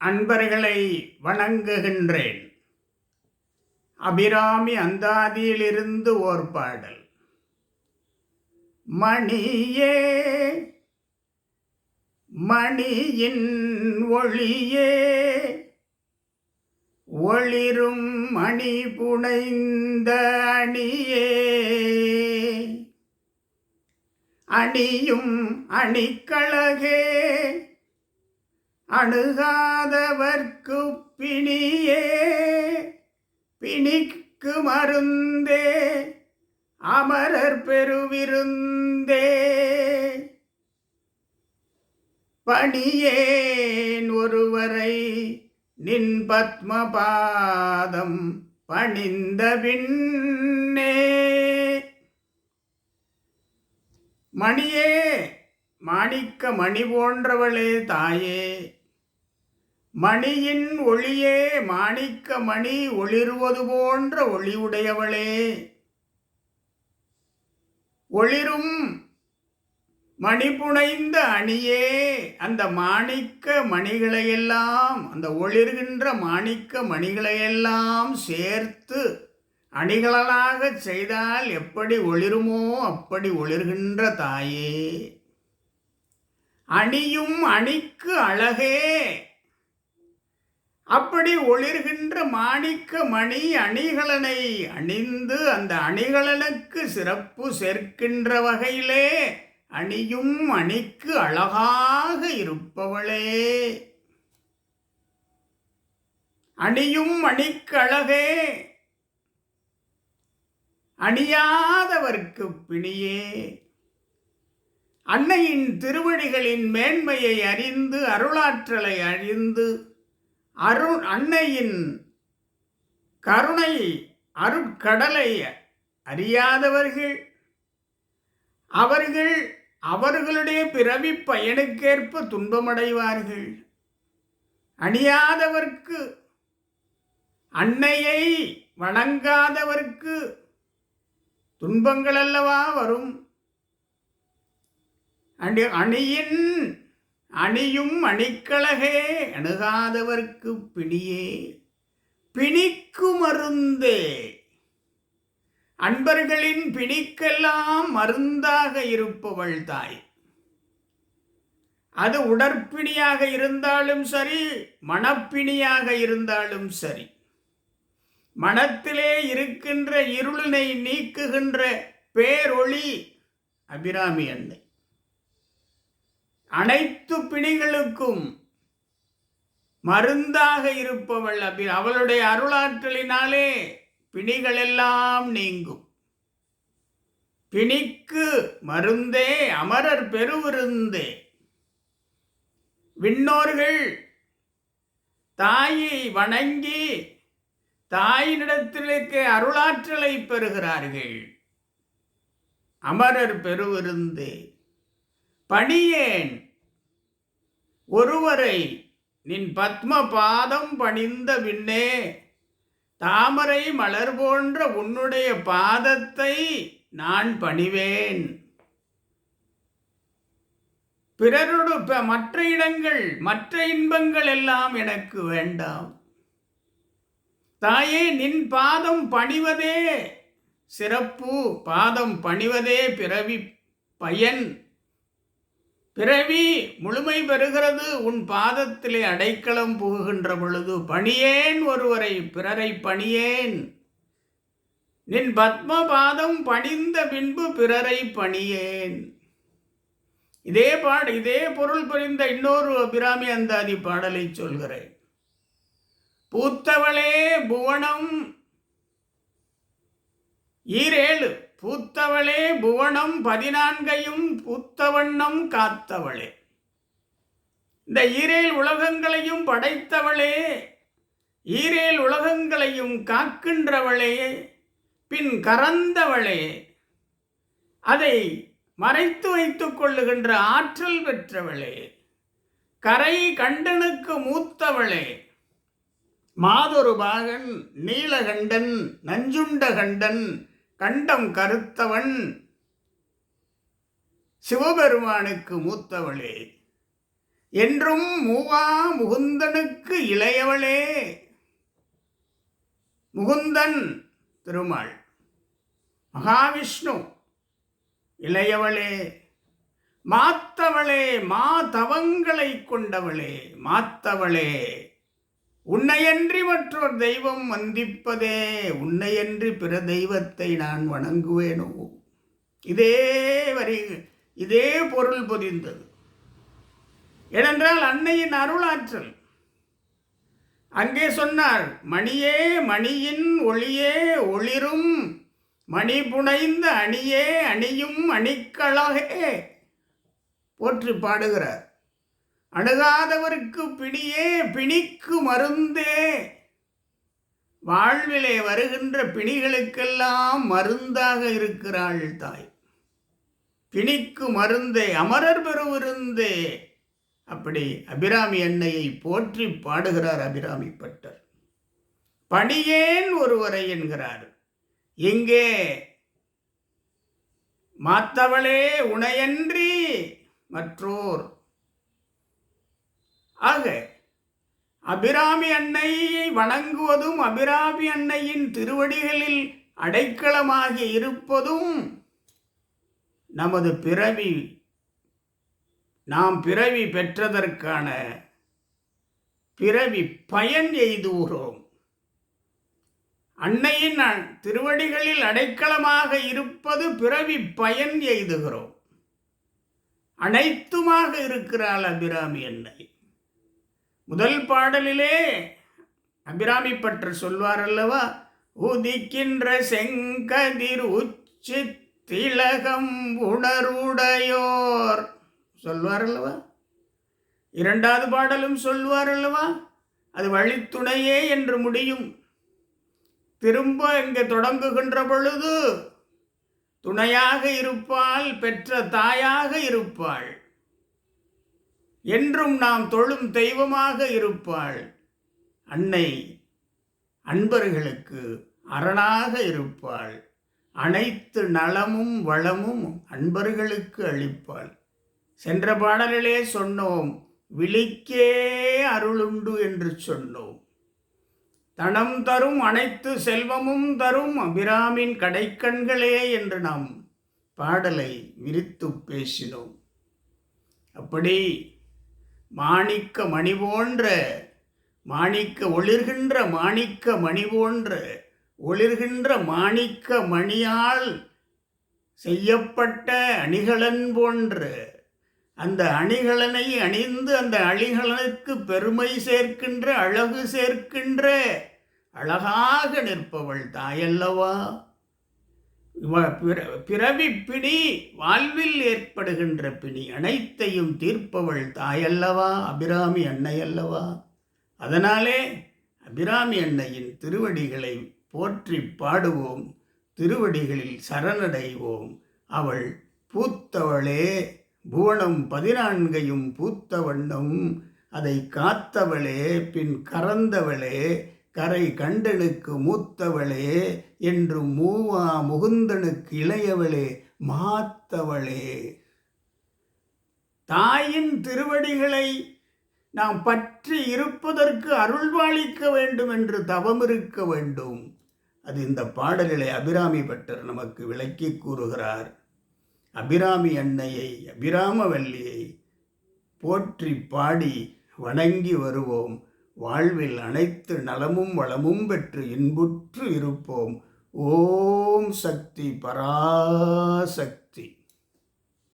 அன்பர்களை வணங்குகின்றேன். அபிராமி அந்தாதியிலிருந்து ஓர் பாடல். மணியே மணியின் ஒளியே, ஒளிரும் மணி புனைந்த அணியே, அணியும் அணிக்கழகே, அணுகாதவர்க்கு பிணியே, பிணிக்கு மருந்தே, அமரர் பெருவிருந்தே, பணியேன் ஒருவரை நின் பத்மபாதம் பணிந்த பின்னே. மணியே, மாணிக்க மணி போன்றவளே தாயே, மணியின் ஒளியே, மாணிக்க மணி ஒளிர்வது போன்ற ஒளியுடையவளே, ஒளிரும் மணிபுனைந்த அணியே, அந்த மாணிக்க மணிகளையெல்லாம், அந்த ஒளிர்கின்ற மாணிக்க மணிகளையெல்லாம் சேர்த்து அணிகளாக செய்தால் எப்படி ஒளிருமோ அப்படி ஒளிர்கின்ற தாயே, அணியும் அணிக்கு அழகே, அப்படி ஒளிர்கின்ற மாணிக்க மணி அணிகலனை அணிந்து அந்த அணிகலனுக்கு சிறப்பு சேர்க்கின்ற வகையிலே அணியும் அணிக்கு அழகாக இருப்பவளே, அணியும் அணிக்கு அழகே, அணியாதவர்க்கு பிணியே. அன்னையின் திருவடிகளின் மேன்மையை அறிந்து அருளாற்றலை அறிந்து அன்னையின் கருணை அருட்கடலை அறியாதவர்கள் அவர்களுடைய பிறவி பயனுக்கேற்ப துன்பமடைவார்கள். அணியாதவர்க்கு, அன்னையை வணங்காதவர்க்கு துன்பங்கள் அல்லவா வரும். அணியும் அணிக்கழகே, அணுகாதவர்க்கு பிணியே, பிணிக்கு மருந்தே. அன்பர்களின் பிணிக்கெல்லாம் மருந்தாக இருப்பவள் தாய். அது உடற்பிணியாக இருந்தாலும் சரி, மனப்பிணியாக இருந்தாலும் சரி, மனத்திலே இருக்கின்ற இருளினை நீக்குகின்ற பேரொளி அபிராமி அன்னை. அனைத்து பிணிகளுக்கும் மருந்தாக இருப்பவள் அவளுடைய அருளாற்றலினாலே பிணிகளெல்லாம் நீங்கும். பிணிக்கு மருந்தே, அமரர் பெருவிருந்தே. விண்ணோர்கள் தாயை வணங்கி தாயினிடத்திலே அருளாற்றலை பெறுகிறார்கள். அமரர் பெருவிருந்தே. பணியேன் ஒருவரை நின் பத்ம பாதம் பணிந்த பின்னே, தாமரை மலர் போன்ற உன்னுடைய பாதத்தை நான் பணிவேன். பிறரோடு மற்ற இடங்கள், மற்ற இன்பங்கள் எல்லாம் எனக்கு வேண்டாம். தாயே, நின் பாதம் பணிவதே சிறப்பு, பாதம் பணிவதே பிறவி பயன். பிறவி முழுமை பெறுகிறது உன் பாதத்திலே அடைக்கலம் புகுகின்ற பொழுது. பணியேன் ஒருவரை, பிறரை பணியேன். நின் பத்ம பாதம் பணிந்த பின்பு பிறரை பணியேன். இதே பொருள் புரிந்த இன்னொரு அபிராமி அந்தாதி பாடலை சொல்கிறேன். பூத்தவளே புவனம் ஈரேழு, பூத்தவளே புவனம் 14 பூத்தவண்ணம் காத்தவளே. இந்த ஈரேல் உலகங்களையும் படைத்தவளே, ஈரேல் உலகங்களையும் காக்கின்றவளே, பின் கறந்தவளே, அதை மறைத்து வைத்துக் கொள்ளுகின்ற ஆற்றல் பெற்றவளே, கரை கண்டனுக்கு மூத்தவளே, மாதொரு பாகன் நீலகண்டன் நஞ்சுண்ட கண்டன் கண்டம் கருத்தவன் சிவபெருமானுக்கு மூத்தவளே, என்றும் மூவா முகுந்தனுக்கு இளையவளே. முகுந்தன் திருமால், மகாவிஷ்ணு இளையவளே, மாத்தவளே, மா தவங்களை கொண்டவளே, மாத்தவளே, உன்னையன்றி மற்றொரு தெய்வம் வந்திப்பதே, உன்னையன்றி பிற தெய்வத்தை நான் வணங்குவேனோ. இதே வரி, இதே பொருள் பொதிந்தது. ஏனென்றால் அன்னையின் அருளாற்றல். அங்கே சொன்னார், மணியே மணியின் ஒளியே ஒளிரும் மணி புனைந்த அணியே அணியும் அணிக்கழகே போற்றி பாடுகிறார். அணுகாதவருக்கு பிணியே பிணிக்கு மருந்தே. வாழ்விலே வருகின்ற பிணிகளுக்கெல்லாம் மருந்தாக இருக்கிறாள் தாய். பிணிக்கு மருந்தே, அமரர் பெருவிருந்தே. அப்படி அபிராமி அன்னையை போற்றி பாடுகிறார் அபிராமி பட்டர். பணியேன் ஒருவரை என்கிறார். எங்கே? மாத்தவளே உனையன்றி மற்றோர். ஆக அபிராமி அன்னையை வணங்குவதும் அபிராமி அன்னையின் திருவடிகளில் அடைக்கலமாகி இருப்பதும் நமது பிறவி, நாம் பிறவி பெற்றதற்கான பிறவி பயன் எய்துகிறோம். அன்னையின் திருவடிகளில் அடைக்கலமாக இருப்பது பிறவி பயன் எய்துகிறோம். அனைத்துமாக இருக்கிறாள் அபிராமி அன்னை. முதல் பாடலிலே அபிராமி பற்று சொல்வார் அல்லவா, உதிக்கின்ற செங்கதிர் உச்சி திலகம் உணருடையோர் சொல்வார் அல்லவா. இரண்டாவது பாடலும் சொல்வார் அல்லவா, அது வழித்துணையே என்று முடியும். திரும்ப இங்கே தொடங்குகின்ற பொழுது துணையாக இருப்பாள், பெற்ற தாயாக இருப்பாள், என்றும் நாம் தொழும் தெய்வமாக இருப்பாள். அன்னை அன்பர்களுக்கு அரணாக இருப்பாள். அனைத்து நலமும் வளமும் அன்பர்களுக்கு அளிப்பாள். சென்ற பாடலிலே சொன்னோம், விழிக்கே அருளுண்டு என்று சொன்னோம். தனம் தரும் அனைத்து செல்வமும் தரும் அபிராமின் கடைக்கண்களே என்று நாம் பாடலை விரித்து பேசினோம். அப்படி மாணிக்க மணி போன்ற, மாணிக்க ஒளிர்கின்ற மாணிக்க மணி போன்ற, ஒளிர்கின்ற மாணிக்க மணியால் செய்யப்பட்ட அணிகலன் போன்ற, அந்த அணிகலனை அணிந்து அந்த அணிகலனுக்கு பெருமை சேர்க்கின்ற, அழகு சேர்க்கின்ற, அழகாக நிற்பவள் தாயல்லவா. பிறவி பிணி, வாழ்வில் ஏற்படுகின்ற பிணி அனைத்தையும் தீர்ப்பவள் தாயல்லவா, அபிராமி அன்னை அல்லவா. அதனாலே அபிராமி அன்னையின் திருவடிகளை போற்றி பாடுவோம், திருவடிகளில் சரணடைவோம். அவள் பூத்தவளே, புவனம் 14 பூத்த வண்ணம் அதை காத்தவளே, பின் கறந்தவளே, கரை கண்டனுக்கு மூத்தவளே, என்று மூவா முகுந்தனுக்கு இளையவளே, மாத்தவளே. தாயின் திருவடிகளை நாம் பற்றி இருப்பதற்கு அருள்வாளிக்க வேண்டும் என்று தவம் இருக்க வேண்டும். அது இந்த பாடலிலே அபிராமி பட்டர் நமக்கு விளக்கி கூறுகிறார். அபிராமி அன்னையை, அபிராமவல்லியை போற்றி பாடி வணங்கி வருவோம். வாழ்வில் அனைத்து நலமும் வளமும் பெற்று இன்புற்று இருப்போம். ஓம் சக்தி பராசக்தி.